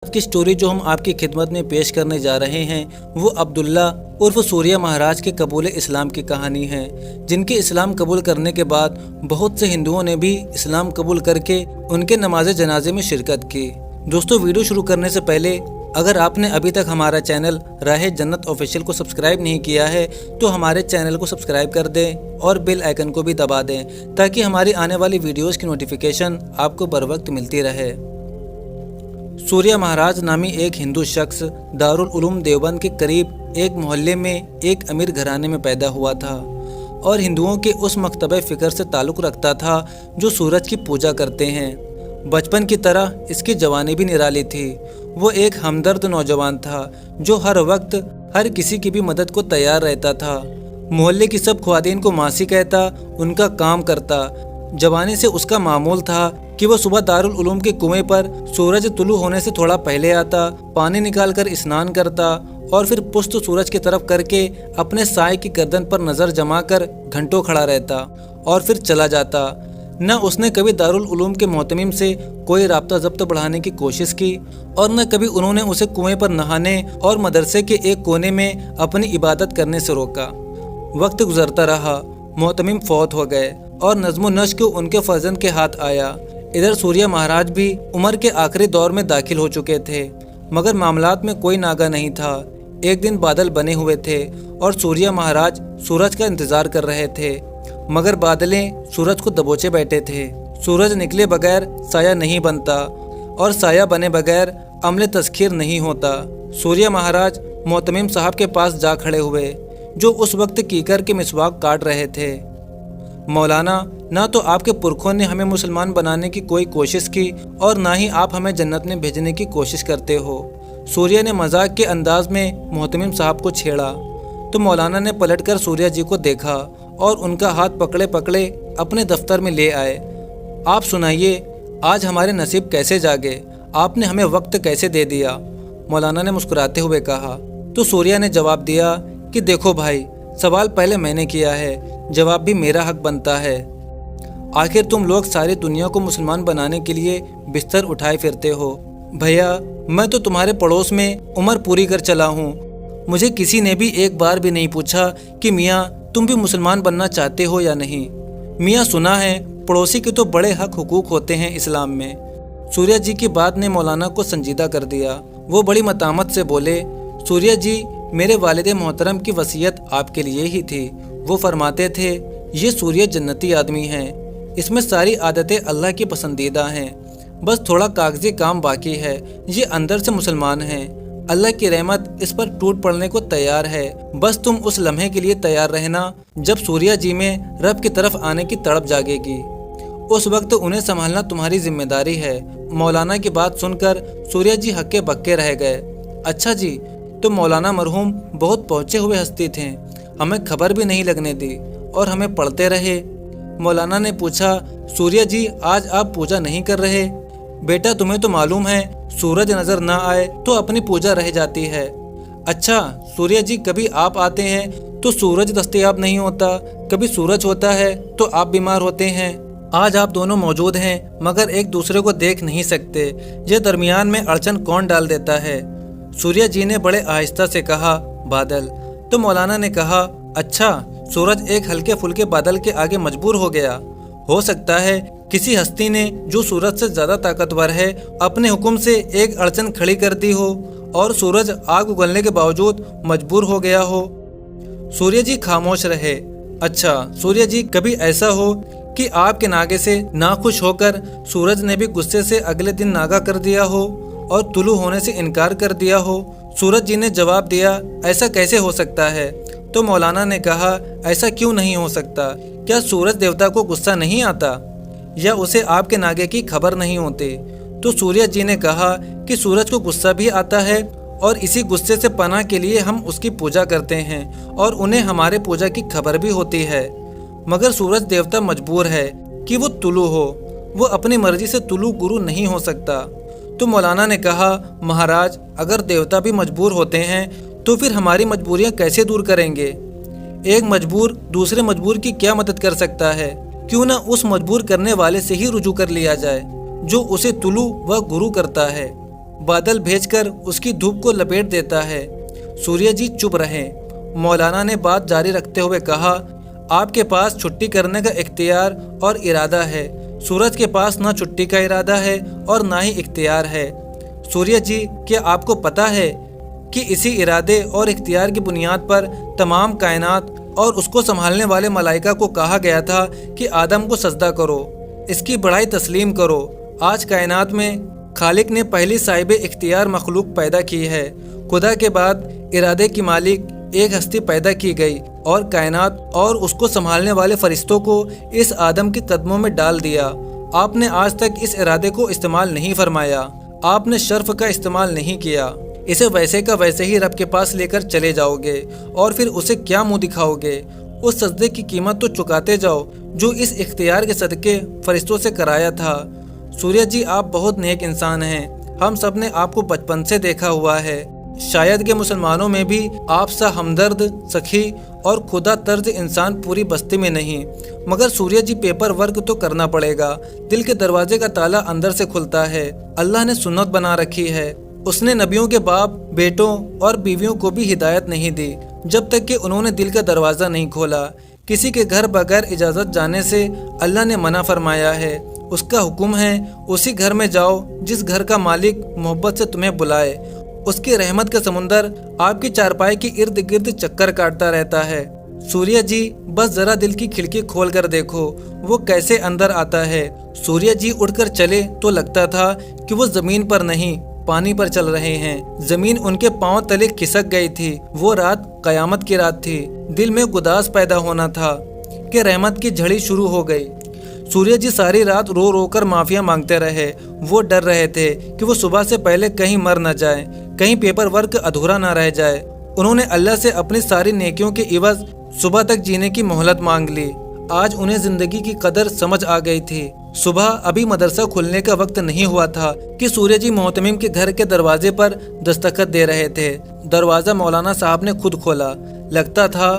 की स्टोरी जो हम आपकी खिदमत में पेश करने जा रहे हैं वो अब्दुल्ला उर्फ सूर्या महाराज के कबूल इस्लाम की कहानी है, जिनके इस्लाम कबूल करने के बाद बहुत से हिंदुओं ने भी इस्लाम कबूल करके उनके नमाज जनाजे में शिरकत की। दोस्तों, वीडियो शुरू करने से पहले अगर आपने अभी तक हमारा चैनल राह जन्नत ऑफिशियल को सब्सक्राइब नहीं किया है तो हमारे चैनल को सब्सक्राइब कर दें और बेल आइकन को भी दबा दें ताकि हमारी आने वाली वीडियोस की नोटिफिकेशन आपको बर वक्त मिलती रहे। सूर्या महाराज नामी एक हिंदू शख्स दारुल उलूम देवबंद के करीब एक मोहल्ले में एक अमीर घराने में पैदा हुआ था और हिंदुओं के उस मकतबे फ़िक्र से ताल्लुक़ रखता था जो सूरज की पूजा करते हैं। बचपन की तरह इसकी जवानी भी निराली थी। वो एक हमदर्द नौजवान था जो हर वक्त हर किसी की भी मदद को तैयार रहता था। मोहल्ले की सब ख्वातीन को मासी कहता, उनका काम करता। जवानी से उसका मामूल था कि वो सुबह दारुल उलूम के कुएं पर सूरज तुलू होने से थोड़ा पहले आता, पानी निकालकर स्नान करता और फिर पुष्ट सूरज की तरफ करके अपने साए की गर्दन पर नज़र जमाकर घंटों खड़ा रहता और फिर चला जाता। न उसने कभी दारुल उलूम के मोहतमिम से कोई राब्ता ज़ब्त बढ़ाने की कोशिश की और न कभी उन्होंने उसे कुएं पर नहाने और मदरसे के एक कोने में अपनी इबादत करने से रोका। वक्त गुजरता रहा, मोहतमिम फौत हो गए और नज़्म नश्क उनके फर्जंद के हाथ आया। इधर सूर्या महाराज भी उम्र के आखिरी दौर में दाखिल हो चुके थे, मगर मामलात में कोई नागा नहीं था। एक दिन बादल बने हुए थे और सूर्या महाराज सूरज का इंतज़ार कर रहे थे, मगर बादलें सूरज को दबोचे बैठे थे। सूरज निकले बगैर साया नहीं बनता और साया बने बगैर अमले तस्खीर नहीं होता। सूर्या महाराज मोहतमिम साहब के पास जा खड़े हुए जो उस वक्त कीकर के मिसवाक काट रहे थे। मौलाना, ना तो आपके पुरखों ने हमें मुसलमान बनाने की कोई कोशिश की और ना ही आप हमें जन्नत में भेजने की कोशिश करते हो। सूर्या ने मजाक के अंदाज में मोहतमिम साहब को छेड़ा तो मौलाना ने पलटकर सूर्या जी को देखा और उनका हाथ पकड़े पकड़े अपने दफ्तर में ले आए। आप सुनाइए, आज हमारे नसीब कैसे जागे, आपने हमें वक्त कैसे दे दिया? मौलाना ने मुस्कुराते हुए कहा। तो सूर्या ने जवाब दिया कि देखो भाई, सवाल पहले मैंने किया है, जवाब भी मेरा हक बनता है। आखिर तुम लोग सारी दुनिया को मुसलमान बनाने के लिए बिस्तर उठाए फिरते हो। भैया, मैं तो तुम्हारे पड़ोस में उम्र पूरी कर चला हूँ। मुझे किसी ने भी एक बार भी नहीं पूछा कि मियाँ तुम भी मुसलमान बनना चाहते हो या नहीं। मियाँ, सुना है पड़ोसी के तो बड़े हक हुकूक होते हैं इस्लाम में। सूर्या जी की बात ने मौलाना को संजीदा कर दिया। वो बड़ी मतामत से बोले, सूर्या जी, मेरे वालिद मोहतरम की वसीयत आपके लिए ही थी। वो फरमाते थे, ये सूर्य जन्नती आदमी हैं, इसमें सारी आदतें अल्लाह की पसंदीदा हैं, बस थोड़ा कागजी काम बाकी है। ये अंदर से मुसलमान हैं, अल्लाह की रहमत इस पर टूट पड़ने को तैयार है। बस तुम उस लम्हे के लिए तैयार रहना जब सूर्या जी में रब की तरफ आने की तड़प जागेगी। उस वक्त उन्हें संभालना तुम्हारी जिम्मेदारी है। मौलाना की बात सुनकर सूर्या जी हक्के बक्के रह गए। अच्छा जी, तो मौलाना मरहूम बहुत पहुँचे हुए हस्ती थे, हमें खबर भी नहीं लगने दी और हमें पढ़ते रहे। मौलाना ने पूछा, सूर्या जी, आज आप पूजा नहीं कर रहे? बेटा, तुम्हें तो मालूम है सूरज नज़र ना आए तो अपनी पूजा रह जाती है। अच्छा सूर्या जी, कभी आप आते हैं तो सूरज दस्तयाब नहीं होता, कभी सूरज होता है तो आप बीमार होते हैं। आज आप दोनों मौजूद हैं मगर एक दूसरे को देख नहीं सकते, ये दरमियान में अड़चन कौन डाल देता है? सूर्या जी ने बड़े आहिस्ता से कहा, बादल। तो मौलाना ने कहा, अच्छा, सूरज एक हल्के फुल्के बादल के आगे मजबूर हो गया। हो सकता है किसी हस्ती ने जो सूरज से ज़्यादा ताकतवर है अपने हुक्म से एक अड़चन खड़ी कर दी हो और सूरज आग उगलने के बावजूद मजबूर हो गया हो। सूर्य जी खामोश रहे। अच्छा सूर्य जी, कभी ऐसा हो कि आपके नागे से नाखुश होकर सूरज ने भी गुस्से से अगले दिन नागा कर दिया हो और तुलू होने से इनकार कर दिया हो? सूरज जी ने जवाब दिया, ऐसा कैसे हो सकता है? तो मौलाना ने कहा, ऐसा क्यों नहीं हो सकता? क्या सूरज देवता को गुस्सा नहीं आता या उसे आपके नागे की खबर नहीं होती? तो सूर्य जी ने कहा कि सूरज को गुस्सा भी आता है और इसी गुस्से से पनाह के लिए हम उसकी पूजा करते हैं और उन्हें हमारे पूजा की खबर भी होती है, मगर सूरज देवता मजबूर है कि वो तुलू हो, वो अपनी मर्जी से तुलू गुरु नहीं हो सकता। तो मौलाना ने कहा, महाराज, अगर देवता भी मजबूर होते हैं तो फिर हमारी मजबूरियां कैसे दूर करेंगे? एक मजबूर दूसरे मजबूर की क्या मदद कर सकता है? क्यों ना उस मजबूर करने वाले से ही रुजू कर लिया जाए जो उसे तुलू व गुरु करता है। बादल भेजकर उसकी धूप को लपेट देता है। सूर्य जी चुप रहे। मौलाना ने बात जारी रखते हुए कहा, आपके पास छुट्टी करने का इख्तियार और इरादा है। सूरज के पास ना छुट्टी का इरादा है और ना ही इख्तियार है। सूर्य जी, क्या आपको पता है कि इसी इरादे और इख्तियार की बुनियाद पर तमाम कायनात और उसको संभालने वाले मलाइका को कहा गया था कि आदम को सजदा करो, इसकी बड़ाई तस्लीम करो। आज कायनात में खालिक ने पहली साहिब इख्तियार मखलूक पैदा की है। खुदा के बाद इरादे की मालिक एक हस्ती पैदा की गई और कायनात और उसको संभालने वाले फरिश्तों को इस आदम के कदमों में डाल दिया। आपने आज तक इस इरादे को इस्तेमाल नहीं फरमाया, आपने शर्फ का इस्तेमाल नहीं किया। इसे वैसे का वैसे ही रब के पास लेकर चले जाओगे और फिर उसे क्या मुंह दिखाओगे? उस सजदे की कीमत तो चुकाते जाओ जो इस इख्तियार के सदके फरिश्तों से कराया था। सूर्य जी, आप बहुत नेक इंसान हैं। हम सब ने आपको बचपन से देखा हुआ है। शायद के मुसलमानों में भी आप सा हमदर्द, सखी और खुदा तर्ज इंसान पूरी बस्ती में नहीं। मगर सूर्य जी, पेपर वर्क तो करना पड़ेगा। दिल के दरवाजे का ताला अंदर से खुलता है। अल्लाह ने सुन्नत बना रखी है। उसने नबियों के बाप, बेटों और बीवियों को भी हिदायत नहीं दी जब तक कि उन्होंने दिल का दरवाज़ा नहीं खोला। किसी के घर बगैर इजाज़त जाने से अल्लाह ने मना फरमाया है। उसका हुक्म है, उसी घर में जाओ जिस घर का मालिक मोहब्बत से तुम्हें बुलाए। उसकी रहमत का समुंदर आपकी चारपाई के इर्द गिर्द चक्कर काटता रहता है। सूर्य जी, बस जरा दिल की खिड़की खोल कर देखो, वो कैसे अंदर आता है। सूर्य जी उठकर चले तो लगता था कि वो जमीन पर नहीं, पानी पर चल रहे हैं। जमीन उनके पांव तले खिसक गई थी। वो रात कयामत की रात थी। दिल में गुदास पैदा होना था कि रहमत की झड़ी शुरू हो गई। सूर्य जी सारी रात रो रो कर माफिया मांगते रहे। वो डर रहे थे कि वो सुबह से पहले कहीं मर न जाए, कहीं पेपर वर्क अधूरा न रह जाए। उन्होंने अल्लाह से अपनी सारी नेकियों के इवज सुबह तक जीने की मोहलत मांग ली। आज उन्हें जिंदगी की कदर समझ आ गई थी। सुबह अभी मदरसा खुलने का वक्त नहीं हुआ था कि सूर्य जी मोहतमिम के घर के दरवाजे पर दस्तखत दे रहे थे। दरवाज़ा मौलाना साहब ने खुद खोला। लगता था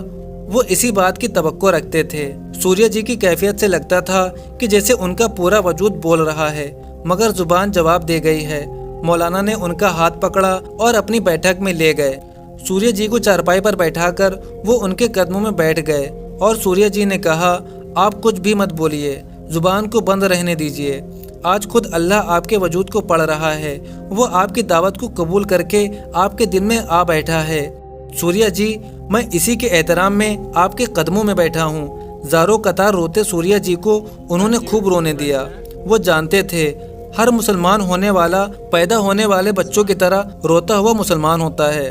वो इसी बात की तवक्को रखते थे। सूर्य जी की कैफियत से लगता था कि जैसे उनका पूरा वजूद बोल रहा है, मगर जुबान जवाब दे गई है। मौलाना ने उनका हाथ पकड़ा और अपनी बैठक में ले गए। सूर्य जी को चारपाई पर बैठाकर वो उनके कदमों में बैठ गए और सूर्य जी ने कहा, आप कुछ भी मत बोलिए, जुबान को बंद रहने दीजिए। आज खुद अल्लाह आपके वजूद को पढ़ रहा है। वो आपकी दावत को कबूल करके आपके दिल में आ बैठा है। सूर्य जी, मैं इसी के एहतराम में आपके कदमों में बैठा हूँ। ज़ारो कतार रोते सूर्य जी को उन्होंने खूब रोने दिया। वो जानते थे हर मुसलमान होने वाला पैदा होने वाले बच्चों की तरह रोता हुआ मुसलमान होता है,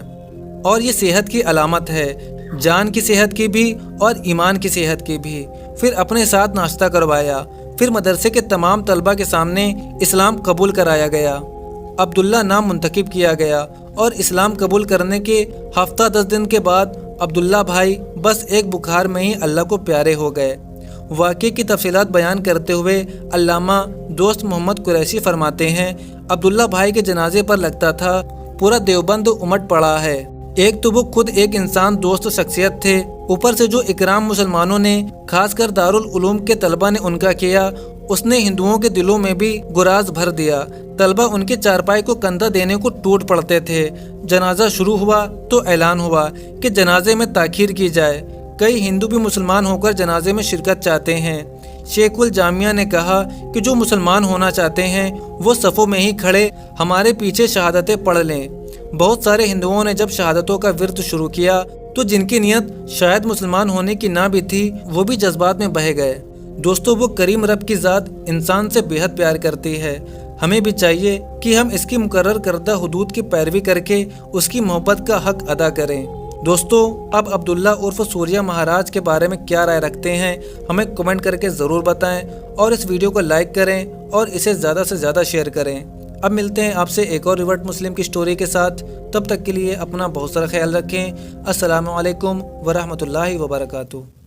और ये सेहत की अलामत है, जान की सेहत की भी और ईमान की सेहत की भी। फिर अपने साथ नाश्ता करवाया। फिर मदरसे के तमाम तलबा के सामने इस्लाम कबूल कराया गया। अब्दुल्ला नाम मुंतखब किया गया और इस्लाम कबूल करने के हफ्ता 10 दिन के बाद अब्दुल्ला भाई बस एक बुखार में ही अल्लाह को प्यारे हो गए। वाक़े की तफसीलात बयान करते हुए अल्लामा दोस्त मोहम्मद कुरैशी फरमाते हैं, अब्दुल्ला भाई के जनाजे पर लगता था पूरा देवबंद उमड़ पड़ा है। एक तो वो खुद एक इंसान दोस्त शख्सियत थे, ऊपर से जो इकराम मुसलमानों ने खासकर दारुल उलूम के तलबा ने उनका किया, उसने हिंदुओं के दिलों में भी गुराज भर दिया। तलबा उनके चारपाई को कंधा देने को टूट पड़ते थे। जनाजा शुरू हुआ तो ऐलान हुआ कि जनाजे में ताखीर की जाए। कई हिंदू भी मुसलमान होकर जनाजे में शिरकत चाहते हैं। शेखुल जामिया ने कहा कि जो मुसलमान होना चाहते हैं वो सफ़ों में ही खड़े हमारे पीछे शहादतें पढ़ लें। बहुत सारे हिंदुओं ने जब शहादतों का विर्द शुरू किया तो जिनकी नीयत शायद मुसलमान होने की ना भी थी, वो भी जज्बात में बह गए। दोस्तों, वो करीम रब की ज़ात इंसान से बेहद प्यार करती है। हमें भी चाहिए कि हम इसकी मुकर्रर करदा हुदूद की पैरवी करके उसकी मोहब्बत का हक अदा करें। दोस्तों, अब अब्दुल्ला उर्फ सूर्या महाराज के बारे में क्या राय रखते हैं, हमें कमेंट करके ज़रूर बताएं और इस वीडियो को लाइक करें और इसे ज़्यादा से ज़्यादा शेयर करें। अब मिलते हैं आपसे एक और रिवर्ट मुस्लिम की स्टोरी के साथ। तब तक के लिए अपना बहुत सारा ख्याल रखें। अस्सलामु अलैकुम वरहमतुल्लाहि वबरकातुहू।